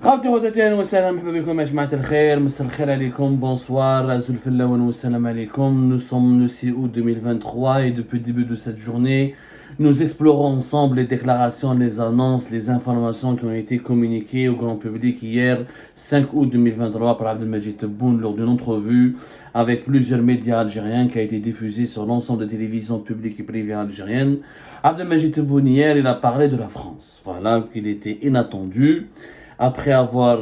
Bonsoir, nous sommes le 6 août 2023 et depuis le début de cette journée, nous explorons ensemble les déclarations, les annonces, les informations qui ont été communiquées au grand public hier, 5 août 2023, par Abdelmajid Tebboune lors d'une entrevue avec plusieurs médias algériens qui a été diffusée sur l'ensemble des télévisions publiques et privées algériennes. Abdelmajid Tebboune hier, il a parlé de la France. Voilà, qu'il était inattendu. Après avoir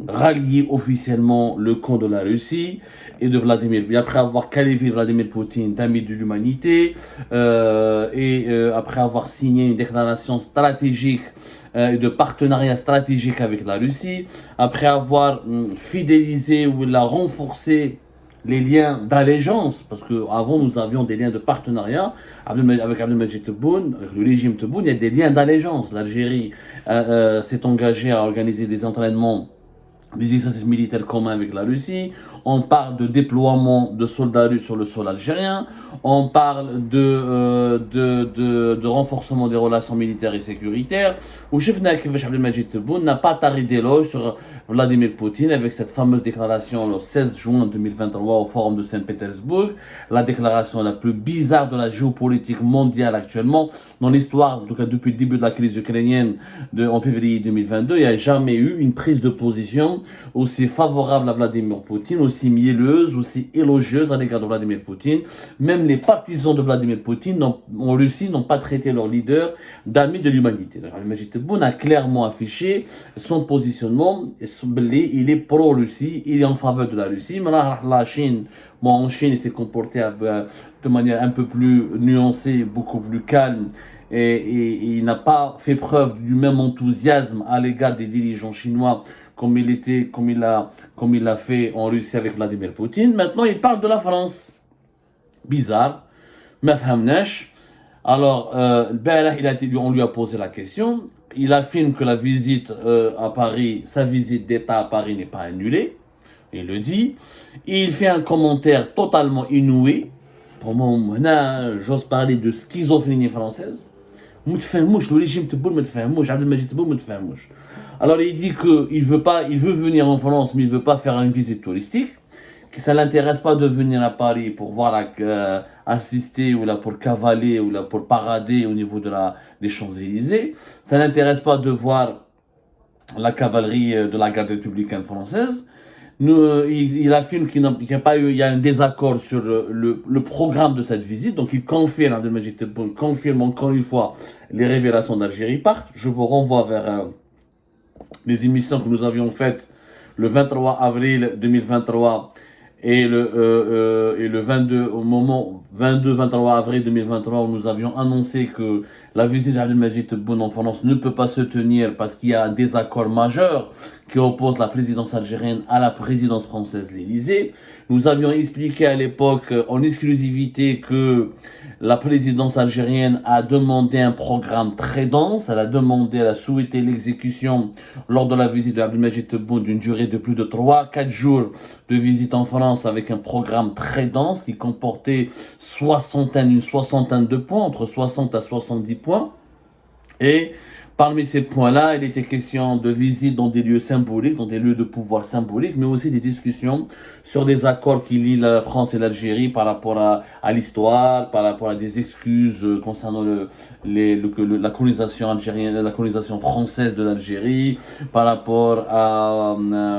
rallié officiellement le camp de la Russie et de Vladimir, après avoir qualifié Vladimir Poutine d'ami de l'humanité, après avoir signé une déclaration stratégique de partenariat stratégique avec la Russie, après avoir fidélisé ou renforcé les liens d'allégeance, parce qu'avant nous avions des liens de partenariat avec Abdelmajid Tebboune, avec le régime Tebboune, il y a des liens d'allégeance. L'Algérie s'est engagée à organiser des entraînements, des exercices militaires communs avec la Russie. On parle de déploiement de soldats russes sur le sol algérien. On parle de renforcement des relations militaires et sécuritaires. Où Abdelmajid Tebboune n'a pas taré d'éloge sur Vladimir Poutine avec cette fameuse déclaration le 16 juin 2023 au Forum de Saint-Pétersbourg, la déclaration la plus bizarre de la géopolitique mondiale actuellement dans l'histoire, en tout cas depuis le début de la crise ukrainienne en février 2022. Il n'y a jamais eu une prise de position aussi favorable à Vladimir Poutine, aussi mielleuse, aussi élogieuse à l'égard de Vladimir Poutine. Même les partisans de Vladimir Poutine en Russie n'ont pas traité leur leader d'amis de l'humanité. Abdelmajid Tebboune a clairement affiché son positionnement. Il est pro-Russie, il est en faveur de la Russie. Mais la Chine, en Chine, il s'est comporté de manière un peu plus nuancée, beaucoup plus calme. Et il n'a pas fait preuve du même enthousiasme à l'égard des dirigeants chinois comme il l'a fait en Russie avec Vladimir Poutine. Maintenant, il parle de la France. Bizarre. Alors, on lui a posé la question. Il affirme que la visite à Paris, sa visite d'État à Paris n'est pas annulée. Il le dit. Il fait un commentaire totalement inouï. Pour moi, j'ose parler de schizophrénie française. Le régime Tebboune Abdelmajid Tebboune. Alors il dit qu'il veut venir en France, mais il ne veut pas faire une visite touristique. Que ça ne l'intéresse pas de venir à Paris pour voir assister ou là pour cavaler ou là pour parader au niveau des Champs-Élysées. Ça ne l'intéresse pas de voir la cavalerie de la garde républicaine française. Il affirme qu'il y a un désaccord sur le programme de cette visite, donc il confirme, Abdelmajid Tebboune confirme encore une fois les révélations d'Algérie Part. Je vous renvoie vers les émissions que nous avions faites le 23 avril 2023 et le 23 avril 2023 où nous avions annoncé que la visite d'Abdelmajid Tebboune en France ne peut pas se tenir parce qu'il y a un désaccord majeur qui oppose la présidence algérienne à la présidence française, l'Élysée. Nous avions expliqué à l'époque en exclusivité que la présidence algérienne a demandé un programme très dense. Elle a souhaité l'exécution lors de la visite d'Abdelmajid Tebboune d'une durée de plus de 3-4 jours de visite en France avec un programme très dense qui comportait une soixantaine de points, entre 60 à 70 points. Et parmi ces points-là, il était question de visites dans des lieux symboliques, dans des lieux de pouvoir symboliques, mais aussi des discussions sur des accords qui lient la France et l'Algérie par rapport à l'histoire, par rapport à des excuses concernant la colonisation algérienne, la colonisation française de l'Algérie, par rapport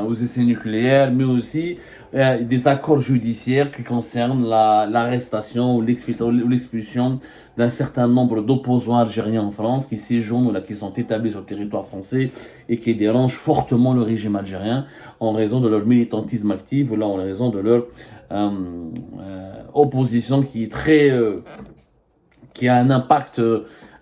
aux essais nucléaires, mais aussi des accords judiciaires qui concernent l'arrestation ou l'expulsion d'un certain nombre d'opposants algériens en France qui séjournent ou qui sont établis sur le territoire français et qui dérangent fortement le régime algérien en raison de leur militantisme actif ou en raison de leur opposition qui a un impact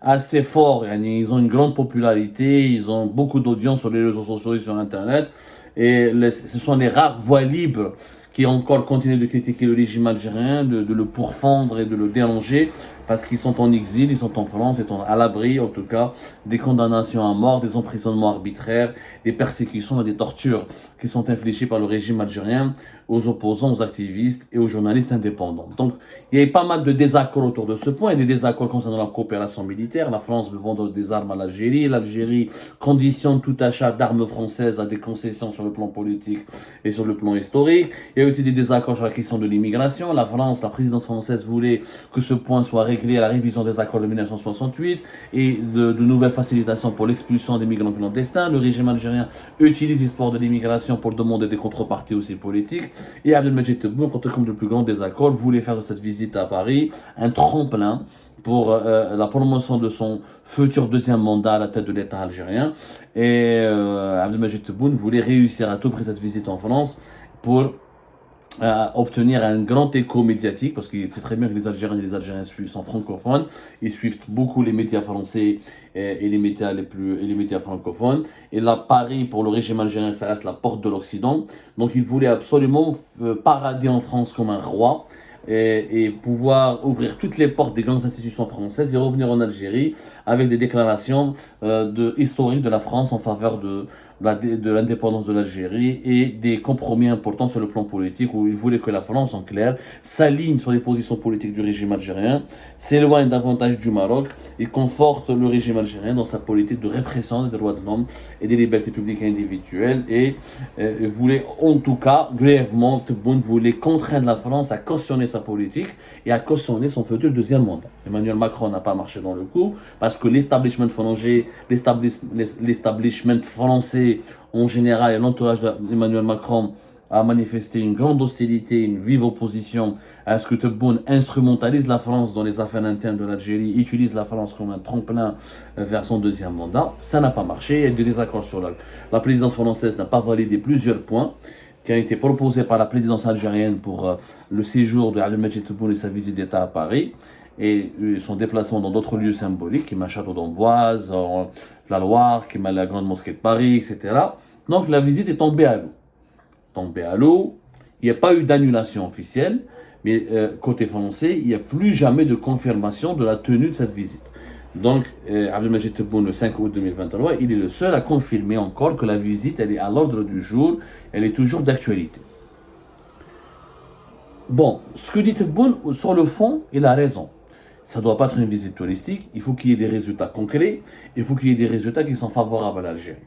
assez fort. Ils ont une grande popularité, ils ont beaucoup d'audience sur les réseaux sociaux et sur Internet. Et ce sont les rares voix libres qui encore continuent de critiquer le régime algérien, de le pourfendre et de le déranger, parce qu'ils sont en exil, ils sont en France, ils sont à l'abri, en tout cas, des condamnations à mort, des emprisonnements arbitraires, des persécutions et des tortures qui sont infligées par le régime algérien aux opposants, aux activistes et aux journalistes indépendants. Donc, il y a pas mal de désaccords autour de ce point, des désaccords concernant la coopération militaire. La France veut vendre des armes à l'Algérie, l'Algérie conditionne tout achat d'armes françaises à des concessions sur le plan politique et sur le plan historique. Il y a aussi des désaccords sur la question de l'immigration. La France, la présidence française voulait que ce point soit réglé à la révision des accords de 1968 et de nouvelles facilitations pour l'expulsion des migrants clandestins. Le régime algérien utilise l'histoire de l'immigration pour demander des contreparties aussi politiques. Et Abdelmadjid Tebboune, comme le plus grand désaccord, voulait faire de cette visite à Paris un tremplin pour la promotion de son futur deuxième mandat à la tête de l'État algérien. Et Abdelmadjid Tebboune voulait réussir à tout prix cette visite en France pour obtenir un grand écho médiatique, parce qu'il sait très bien que les Algériens et les Algériens sont francophones, ils suivent beaucoup les médias français et les médias francophones. Et là, Paris, pour le régime algérien, ça reste la porte de l'Occident. Donc il voulait absolument parader en France comme un roi, et pouvoir ouvrir toutes les portes des grandes institutions françaises et revenir en Algérie avec des déclarations historiques de la France en faveur de l'indépendance de l'Algérie et des compromis importants sur le plan politique, où il voulait que la France, en clair, s'aligne sur les positions politiques du régime algérien, s'éloigne davantage du Maroc et conforte le régime algérien dans sa politique de répression des droits de l'homme et des libertés publiques et individuelles. Et voulait, en tout cas, grièvement, Tebboune voulait contraindre la France à cautionner sa politique et à cautionner son futur deuxième mandat. Emmanuel Macron n'a pas marché dans le coup, parce que l'establishment français en général et l'entourage d'Emmanuel Macron a manifesté une grande hostilité, une vive opposition à ce que Tebboune instrumentalise la France dans les affaires internes de l'Algérie, utilise la France comme un tremplin vers son deuxième mandat. Ça n'a pas marché, il y a des désaccords sur la présidence française n'a pas validé plusieurs points qui ont été proposés par la présidence algérienne pour le séjour de Abdelmadjid Tebboune et sa visite d'État à Paris, et son déplacement dans d'autres lieux symboliques, qui m'a Château d'Amboise, la Loire, qui m'a la Grande Mosquée de Paris, etc. Donc la visite est tombée à l'eau. Il n'y a pas eu d'annulation officielle, mais côté français, il n'y a plus jamais de confirmation de la tenue de cette visite. Donc, Abdelmadjid Tebboune, le 5 août 2023, il est le seul à confirmer encore que la visite, elle est à l'ordre du jour, elle est toujours d'actualité. Bon, ce que dit Tebboune, sur le fond, il a raison. Ça ne doit pas être une visite touristique, il faut qu'il y ait des résultats concrets, il faut qu'il y ait des résultats qui sont favorables à l'Algérie.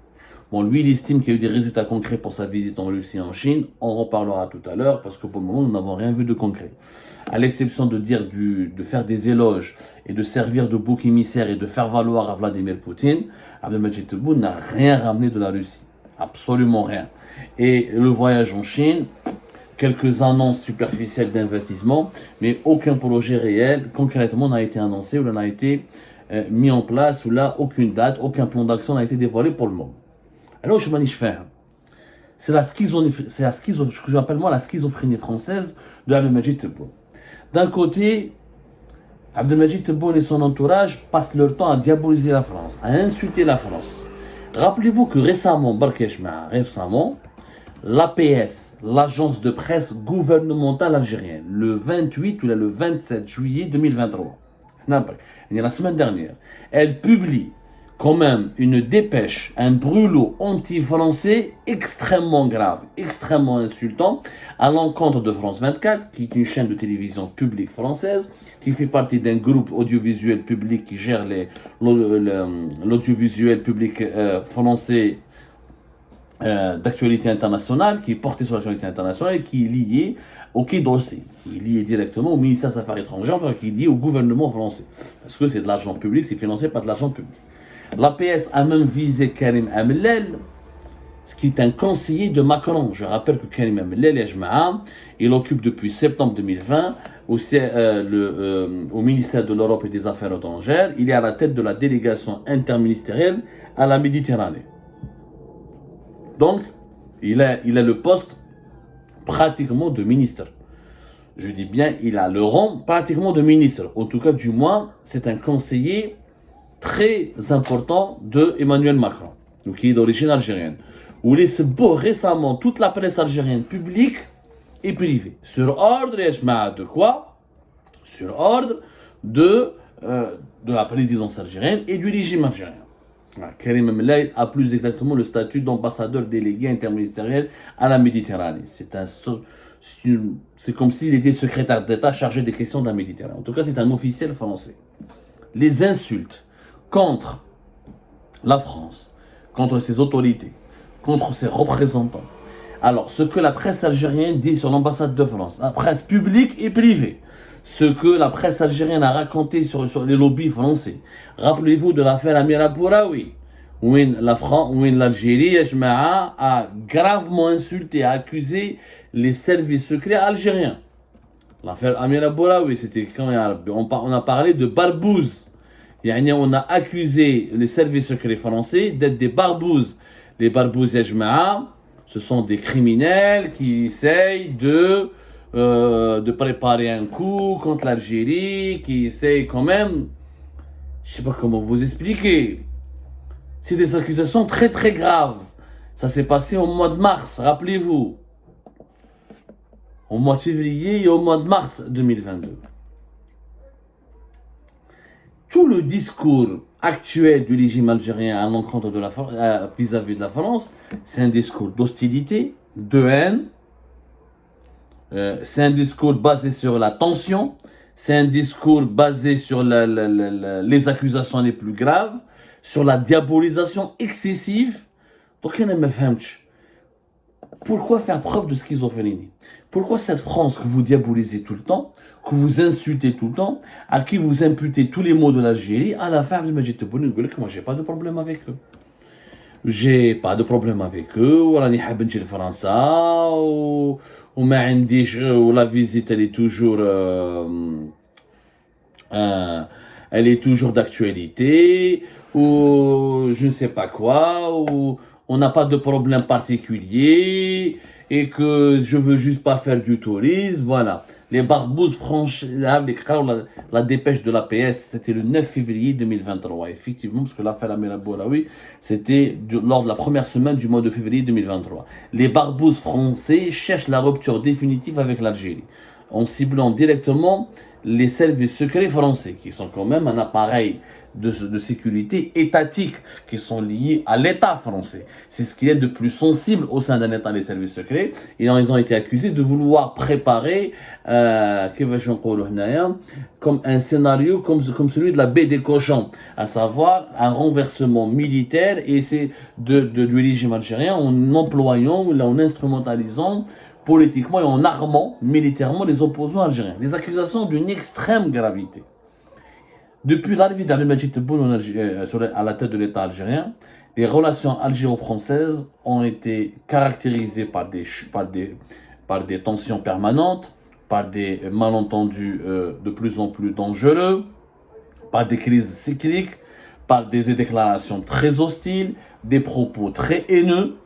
Bon, lui, il estime qu'il y a eu des résultats concrets pour sa visite en Russie et en Chine, on en reparlera tout à l'heure, parce que pour le moment, nous n'avons rien vu de concret. À l'exception de faire des éloges et de servir de bouc émissaire et de faire valoir à Vladimir Poutine, Abdelmadjid Tebboune n'a rien ramené de la Russie. Absolument rien. Et le voyage en Chine, quelques annonces superficielles d'investissement, mais aucun projet réel concrètement n'a été annoncé ou n'a été mis en place, ou là aucune date, aucun plan d'action n'a été dévoilé pour le moment. Alors je m'en faire. C'est ce que j'appelle moi la schizophrénie française de Abdelmadjid Tebboune. D'un côté, Abdelmadjid Tebboune et son entourage passent leur temps à diaboliser la France, à insulter la France. Rappelez-vous que récemment, l'APS, l'agence de presse gouvernementale algérienne, le 28 ou le 27 juillet 2023, la semaine dernière, elle publie quand même une dépêche, un brûlot anti-français extrêmement grave, extrêmement insultant, à l'encontre de France 24, qui est une chaîne de télévision publique française, qui fait partie d'un groupe audiovisuel public qui gère l'audiovisuel public français d'actualité internationale, qui est porté sur l'actualité internationale et qui est lié au Quai d'Orsay, qui est lié directement au ministère des Affaires étrangères, qui est lié au gouvernement français. Parce que c'est de l'argent public, c'est financé par de l'argent public. L'APS a même visé Karim Amellel, ce qui est un conseiller de Macron. Je rappelle que Karim Amellel, il occupe depuis septembre 2020 au ministère de l'Europe et des Affaires étrangères. Il est à la tête de la délégation interministérielle à la Méditerranée. Donc, il a le poste pratiquement de ministre. Je dis bien, il a le rang pratiquement de ministre. En tout cas, du moins, c'est un conseiller très important de Emmanuel Macron, qui est d'origine algérienne. Où il se bat récemment toute la presse algérienne publique et privée. Sur ordre, de quoi? Sur ordre de la présidence algérienne et du régime algérien. Karim Melaï a plus exactement le statut d'ambassadeur délégué interministériel à la Méditerranée. C'est comme s'il était secrétaire d'État chargé des questions de la Méditerranée. En tout cas, c'est un officiel français. Les insultes contre la France, contre ses autorités, contre ses représentants. Alors, ce que la presse algérienne dit sur l'ambassade de France, la presse publique et privée, ce que la presse algérienne a raconté sur les lobbies français. Rappelez-vous de l'affaire Amira Bouraoui, où l'Algérie a gravement insulté et accusé les services secrets algériens. L'affaire Amira Bouraoui, c'était quand on a parlé de barbouzes. On a accusé les services secrets français d'être des barbouzes. Les barbouzes, ce sont des criminels qui essayent de préparer un coup contre l'Algérie, qui essayent quand même, je ne sais pas comment vous expliquer. C'est des accusations très très graves. Ça s'est passé au mois de mars, rappelez-vous. Au mois de février et au mois de mars 2022. Tout le discours actuel du régime algérien à l'encontre de vis-à-vis de la France, c'est un discours d'hostilité, de haine. C'est un discours basé sur la tension. C'est un discours basé sur les accusations les plus graves, sur la diabolisation excessive. Donc, il ne pourquoi faire preuve de schizophrénie? Pourquoi cette France que vous diabolisez tout le temps, que vous insultez tout le temps, à qui vous imputez tous les maux de l'Algérie, à la fin, moi j'ai pas de problème avec eux. J'ai pas de problème avec eux, ولا راني حاب نجي لفرنسا وما عنديش la visite elle est toujours d'actualité ou je ne sais pas quoi ou on n'a pas de problème particulier et que je veux juste pas faire du tourisme, voilà. Les barbouzes la dépêche de l'APS, c'était le 9 février 2023, effectivement, parce que l'affaire Amira Bouraoui, c'était lors de la première semaine du mois de février 2023. Les barbouzes français cherchent la rupture définitive avec l'Algérie, en ciblant directement les services secrets français, qui sont quand même un appareil de sécurité étatique, qui sont liés à l'État français. C'est ce qui est de plus sensible au sein d'un État, les services secrets. Et ils ont été accusés de vouloir préparer comme un scénario comme celui de la baie des cochons, à savoir un renversement militaire et c'est du régime algérien en employant ou en instrumentalisant politiquement et en armant militairement les opposants algériens. Des accusations d'une extrême gravité. Depuis l'arrivée d'Abdelmadjid Tebboune à la tête de l'État algérien, les relations algéro-françaises ont été caractérisées par des tensions permanentes, par des malentendus de plus en plus dangereux, par des crises cycliques, par des déclarations très hostiles, des propos très haineux.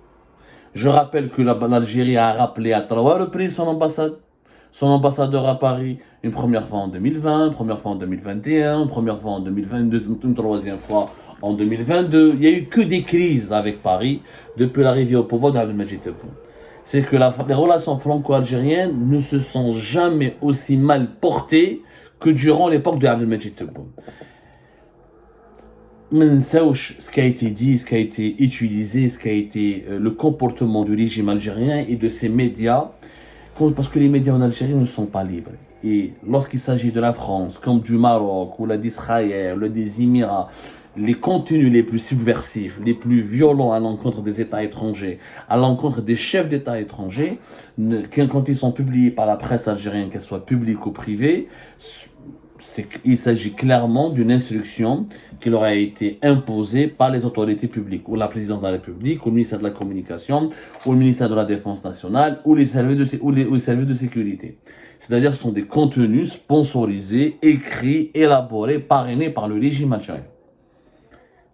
Je rappelle que l'Algérie a rappelé à 3 reprises son ambassadeur à Paris, une première fois en 2020, une première fois en 2021, une première fois en 2022, une troisième fois en 2022. Il n'y a eu que des crises avec Paris depuis l'arrivée au pouvoir d'Abdelmadjid Tebboune. C'est que les relations franco-algériennes ne se sont jamais aussi mal portées que durant l'époque de Abdelmadjid Tebboune. Ce qui a été dit, ce qui a été utilisé, ce qui a été le comportement du régime algérien et de ses médias, parce que les médias en Algérie ne sont pas libres. Et lorsqu'il s'agit de la France, comme du Maroc, ou d'Israël, ou des Émirats, les contenus les plus subversifs, les plus violents à l'encontre des États étrangers, à l'encontre des chefs d'État étrangers, quand ils sont publiés par la presse algérienne, qu'elle soit publique ou privée, il s'agit clairement d'une instruction qui leur a été imposée par les autorités publiques, ou la présidence de la République, ou le ministère de la Communication, ou le ministère de la Défense nationale, ou les services de sécurité. C'est-à-dire ce sont des contenus sponsorisés, écrits, élaborés, parrainés par le régime algérien.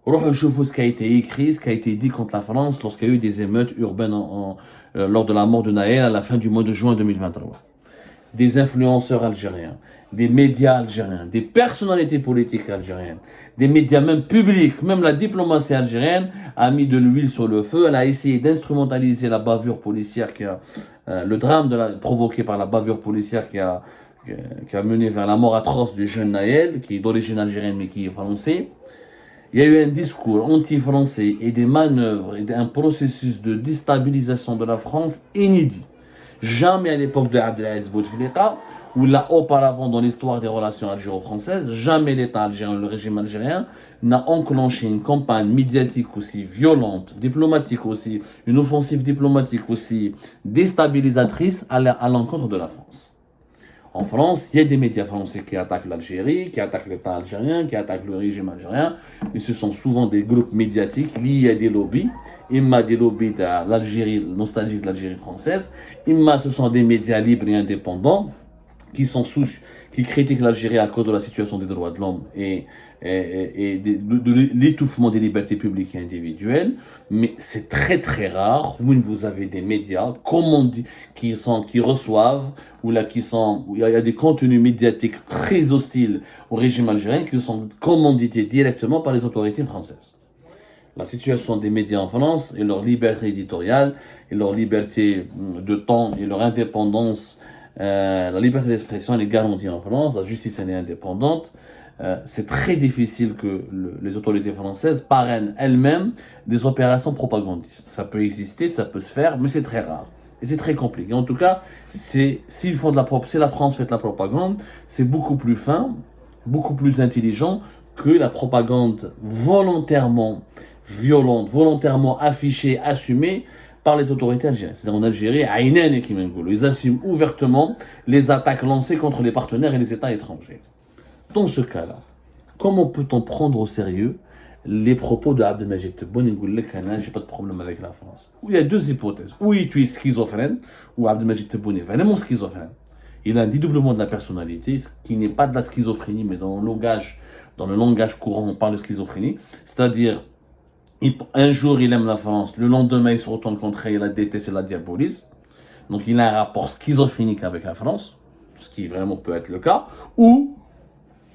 Ce qui a été écrit, ce qui a été dit contre la France lorsqu'il y a eu des émeutes urbaines lors de la mort de Naël à la fin du mois de juin 2023. Des influenceurs algériens, des médias algériens, des personnalités politiques algériennes, des médias même publics, même la diplomatie algérienne a mis de l'huile sur le feu. Elle a essayé d'instrumentaliser la bavure policière le drame provoqué par la bavure policière qui a mené vers la mort atroce du jeune Naël, qui est d'origine algérienne mais qui est français. Il y a eu un discours anti-français et des manœuvres et un processus de déstabilisation de la France inédit. Jamais à l'époque de Abdelaziz Bouteflika, ou là auparavant dans l'histoire des relations algéro-françaises, jamais l'État algérien, le régime algérien, n'a enclenché une campagne médiatique aussi violente, diplomatique aussi, une offensive diplomatique aussi déstabilisatrice à l'encontre de la France. En France, il y a des médias français qui attaquent l'Algérie, qui attaquent l'État algérien, qui attaquent le régime algérien, mais ce sont souvent des groupes médiatiques liés à des lobbies. Imma des lobbies de l'Algérie, nostalgique de l'Algérie française, imma ce sont des médias libres et indépendants qui critiquent l'Algérie à cause de la situation des droits de l'homme et de l'étouffement des libertés publiques et individuelles. Mais c'est très très rare où vous avez des médias, comme on dit, qui reçoivent, où il y a des contenus médiatiques très hostiles au régime algérien qui sont commandités directement par les autorités françaises. La situation des médias en France et leur liberté éditoriale et leur liberté de temps et leur indépendance, la liberté d'expression elle est garantie en France, la justice elle est indépendante. C'est très difficile que les autorités françaises parrainent elles-mêmes des opérations propagandistes. Ça peut exister, ça peut se faire, mais c'est très rare. Et c'est très compliqué. En tout cas, si la France fait de la propagande, c'est beaucoup plus fin, beaucoup plus intelligent que la propagande volontairement violente, volontairement affichée, assumée par les autorités algériennes. C'est-à-dire en Algérie, ils assument ouvertement les attaques lancées contre les partenaires et les États étrangers. Dans ce cas-là, comment peut-on prendre au sérieux les propos de Abdelmajid Tebboune? Il dit que j'ai pas de problème avec la France. Il y a deux hypothèses. Ou tu es schizophrène, ou Abdelmajid Tebboune est vraiment schizophrène. Il a un dédoublement de la personnalité, ce qui n'est pas de la schizophrénie, mais dans le langage courant, on parle de schizophrénie. C'est-à-dire, un jour il aime la France, le lendemain il se retourne contre elle, il la déteste et la diabolise. Donc il a un rapport schizophrénique avec la France, ce qui vraiment peut être le cas. Ou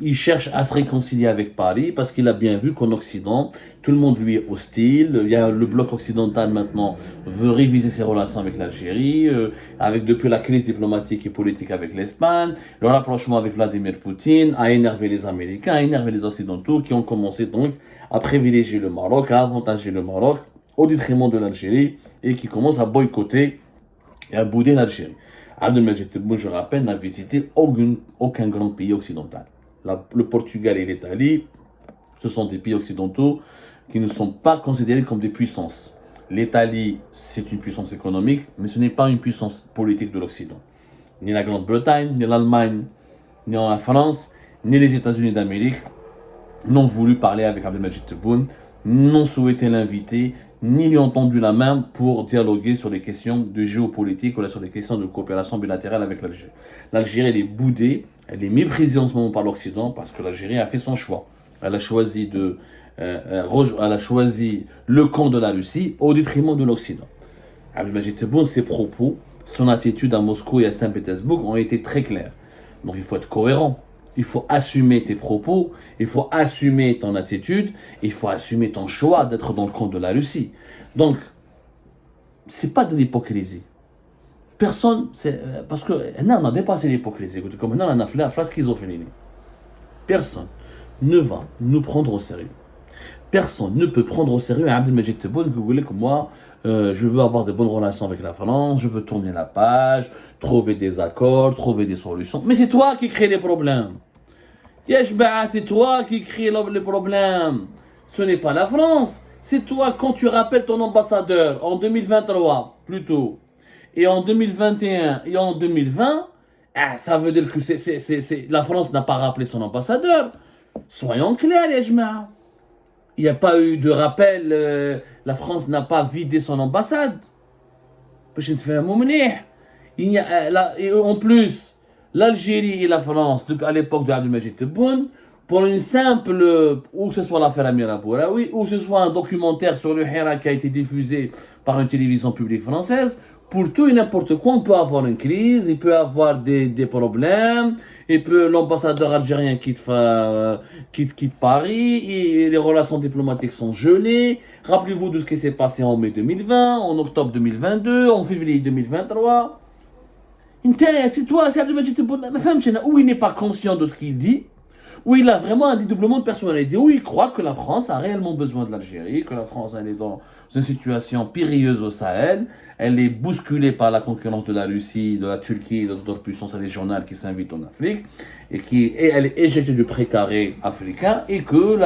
il cherche à se réconcilier avec Paris parce qu'il a bien vu qu'en Occident, tout le monde lui est hostile. Il y a le bloc occidental maintenant veut réviser ses relations avec l'Algérie, depuis la crise diplomatique et politique avec l'Espagne, le rapprochement avec Vladimir Poutine a énervé les Américains, a énervé les Occidentaux qui ont commencé donc à privilégier le Maroc, à avantager le Maroc au détriment de l'Algérie et qui commencent à boycotter et à bouder l'Algérie. Abdelmajid Tebboune, je rappelle, n'a visité aucun grand pays occidental. Le Portugal et l'Italie, ce sont des pays occidentaux qui ne sont pas considérés comme des puissances. L'Italie, c'est une puissance économique, mais ce n'est pas une puissance politique de l'Occident. Ni la Grande-Bretagne, ni l'Allemagne, ni la France, ni les États-Unis d'Amérique n'ont voulu parler avec Abdelmajid Tebboune, n'ont souhaité l'inviter, ni lui ont tendu la main pour dialoguer sur les questions de géopolitique ou sur les questions de coopération bilatérale avec l'Algérie. L'Algérie, elle est boudée, elle est méprisée en ce moment par l'Occident parce que l'Algérie a fait son choix. Elle a choisi le camp de la Russie au détriment de l'Occident. Abdelmajid Tebboune, ses propos, son attitude à Moscou et à Saint-Pétersbourg ont été très clairs. Donc il faut être cohérent. Il faut assumer tes propos, il faut assumer ton attitude, il faut assumer ton choix d'être dans le camp de la Russie. Donc, c'est pas de l'hypocrisie. Personne, parce que on a dépassé l'hypocrisie. Comme maintenant, on a fait la schizophrénie. Personne ne va nous prendre au sérieux. Personne ne peut prendre au sérieux Abdelmajid Tebboune qui voulait que moi, je veux avoir de bonnes relations avec la France, je veux tourner la page, trouver des accords, trouver des solutions. Mais c'est toi qui crée les problèmes. Yeshba, c'est toi qui crée les problèmes. Ce n'est pas la France. C'est toi quand tu rappelles ton ambassadeur en 2023 plutôt. Et en 2021 et en 2020, ça veut dire que la France n'a pas rappelé son ambassadeur. Soyons clairs, Yeshba. Il n'y a pas eu de rappel, la France n'a pas vidé son ambassade. Et en plus, l'Algérie et la France, à l'époque de Abdelmajid Tebboune, pour une simple, ou que ce soit l'affaire Amira Bouraoui, ou que ce soit un documentaire sur le Hira qui a été diffusé par une télévision publique française, pour tout et n'importe quoi, on peut avoir une crise, il peut avoir des problèmes, l'ambassadeur algérien quitte Paris, et les relations diplomatiques sont gelées. Rappelez-vous de ce qui s'est passé en mai 2020, en octobre 2022, en février 2023. C'est toi, c'est Abdelmajid Tebboune. Ma femme, où il n'est pas conscient de ce qu'il dit, où il a vraiment un dédoublement de personnalité, où il croit que la France a réellement besoin de l'Algérie, que la France elle est dans une situation périlleuse au Sahel, elle est bousculée par la concurrence de la Russie, de la Turquie, de d'autres puissances régionales qui s'invitent en Afrique, et elle est éjectée du précaré africain, et que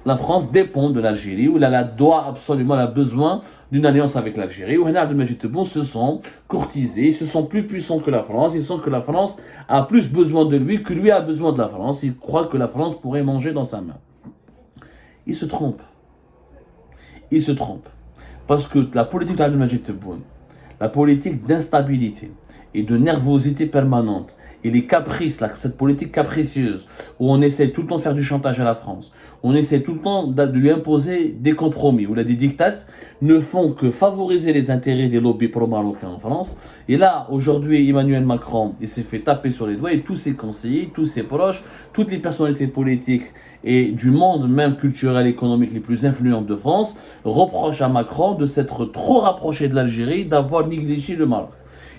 la France dépend de l'Algérie, où elle doit absolument, elle a besoin d'une alliance avec l'Algérie, où Abdelmajid Tebboune se sont courtisés, ils se sont plus puissants que la France, ils sentent que la France a plus besoin de lui que lui a besoin de la France, il croit que la France pourrait manger dans sa main. Il se trompe. Il se trompe. Parce que la politique d'Abdelmajid Tebboune, la politique d'instabilité et de nervosité permanente, et les caprices, cette politique capricieuse, où on essaie tout le temps de faire du chantage à la France, on essaie tout le temps de lui imposer des compromis, où là, des dictats ne font que favoriser les intérêts des lobbies pro-marocains en France. Et là, aujourd'hui, Emmanuel Macron, il s'est fait taper sur les doigts, et tous ses conseillers, tous ses proches, toutes les personnalités politiques et du monde même culturel et économique les plus influentes de France, reprochent à Macron de s'être trop rapproché de l'Algérie, d'avoir négligé le Maroc.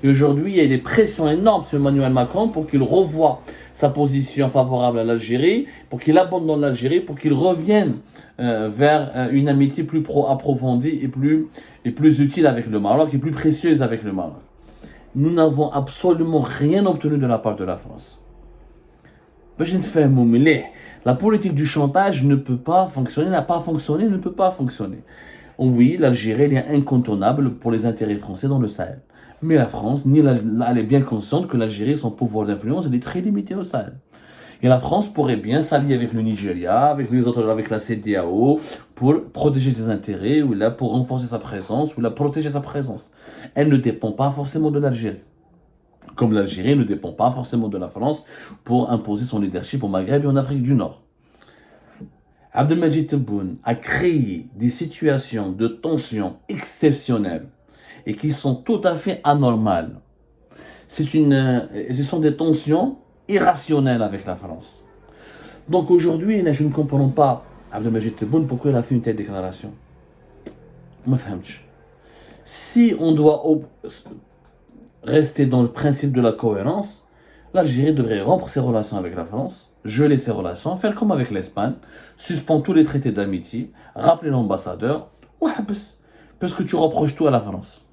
Et aujourd'hui, il y a des pressions énormes sur Emmanuel Macron pour qu'il revoie sa position favorable à l'Algérie, pour qu'il abandonne l'Algérie, pour qu'il revienne vers une amitié plus approfondie et plus utile avec le Maroc, et plus précieuse avec le Maroc. Nous n'avons absolument rien obtenu de la part de la France. La politique du chantage ne peut pas fonctionner, n'a pas fonctionné, ne peut pas fonctionner. Oui, l'Algérie elle est incontournable pour les intérêts français dans le Sahel. Mais la France, elle est bien consciente que l'Algérie, son pouvoir d'influence, il est très limité au Sahel. Et la France pourrait bien s'allier avec le Nigeria, avec les autres, avec la CEDEAO, pour protéger ses intérêts, ou là, pour renforcer sa présence, ou là, protéger sa présence. Elle ne dépend pas forcément de l'Algérie. Comme l'Algérie ne dépend pas forcément de la France pour imposer son leadership au Maghreb et en Afrique du Nord. Abdelmajid Tebboune a créé des situations de tension exceptionnelles et qui sont tout à fait anormales. Ce sont des tensions irrationnelles avec la France. Donc aujourd'hui, je ne comprends pas Abdelmajid Tebboune pourquoi il a fait une telle déclaration. Si on doit rester dans le principe de la cohérence, l'Algérie devrait rompre ses relations avec la France, geler ses relations, faire comme avec l'Espagne, suspendre tous les traités d'amitié, rappeler l'ambassadeur, parce que tu reproches tout à la France.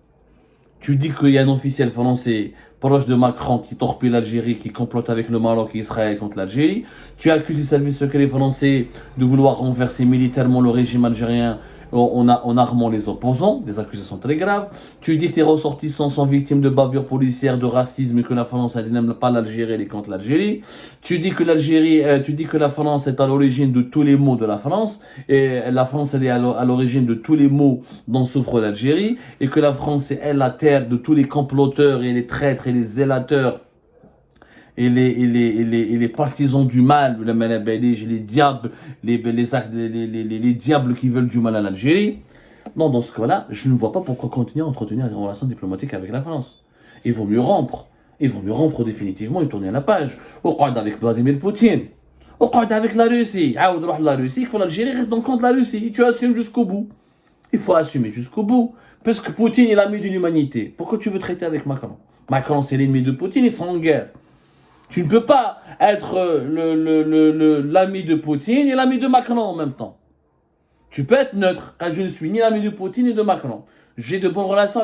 Tu dis qu'il y a un officiel français proche de Macron qui torpille l'Algérie, qui complote avec le Maroc et Israël contre l'Algérie. Tu accuses les services secrets français de vouloir renverser militairement le régime algérien en armant les opposants, des accusations très graves. Tu dis que tes ressortissants sont victimes de bavures policières, de racisme et que la France elle n'aime pas l'Algérie, elle est contre l'Algérie. Tu dis que la France est à l'origine de tous les maux de la France et la France elle est à l'origine de tous les maux dont souffre l'Algérie et que la France est elle la terre de tous les comploteurs et les traîtres et les zélateurs et les partisans du mal, les diables, les diables qui veulent du mal à l'Algérie. Non, dans ce cas-là, je ne vois pas pourquoi continuer à entretenir des relations diplomatiques avec la France. Il vaut mieux rompre. Il vaut mieux rompre définitivement et tourner la page. Au قعد avec Vladimir Poutine. Au قعد avec la Russie. La Russie, il faut l'Algérie reste dans le camp de la Russie. Et tu assumes jusqu'au bout. Il faut assumer jusqu'au bout. Parce que Poutine est l'ami de l'humanité. Pourquoi tu veux traiter avec Macron? Macron, c'est l'ennemi de Poutine, ils sont en guerre. Tu ne peux pas être l'ami de Poutine et l'ami de Macron en même temps. Tu peux être neutre, car je ne suis ni l'ami de Poutine ni de Macron. J'ai de bonnes relations